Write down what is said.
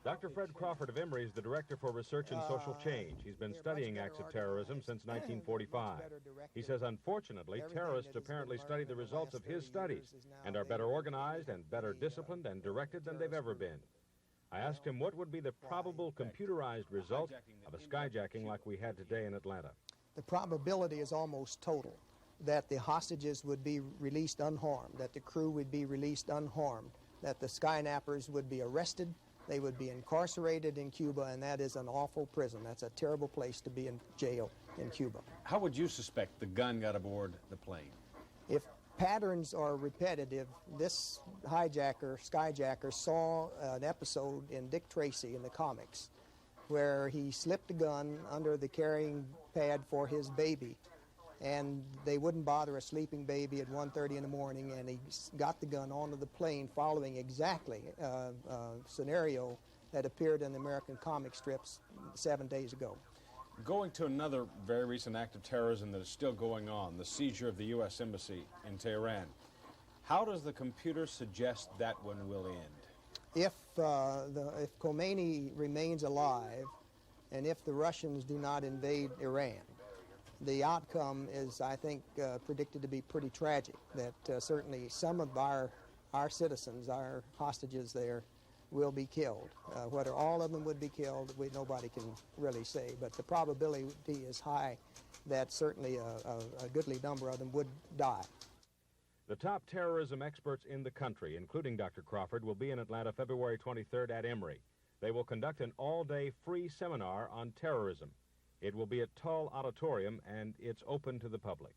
Dr. Fred Crawford of Emory is the Director for Research and Social Change. He's been studying acts of terrorism since 1945. He says, unfortunately, terrorists apparently study the results of his studies and are better organized and better disciplined and directed than they've ever been. I asked him what would be the probable computerized result of a skyjacking like we had today in Atlanta. The probability is almost total that the hostages would be released unharmed, that the crew would be released unharmed, that the skynappers would be arrested, they would be incarcerated in Cuba, and that is an awful prison. That's a terrible place to be in jail in Cuba. How would you suspect the gun got aboard the plane? If patterns are repetitive, this skyjacker, saw an episode in Dick Tracy in the comics where he slipped a gun under the carrying pad for his baby, and they wouldn't bother a sleeping baby at 1:30 in the morning, and he got the gun onto the plane following exactly a scenario that appeared in the American comic strips 7 days ago. Going to another very recent act of terrorism that is still going on, the seizure of the U.S. Embassy in Tehran. How does the computer suggest that one will end? If Khomeini remains alive, and if the Russians do not invade Iran, the outcome is, I think, predicted to be pretty tragic, that certainly some of our citizens, our hostages there, will be killed. Whether all of them would be killed, nobody can really say, but the probability is high that certainly a goodly number of them would die. The top terrorism experts in the country, including Dr. Crawford, will be in Atlanta February 23rd at Emory. They will conduct an all-day free seminar on terrorism. It will be at Tull Auditorium, and it's open to the public.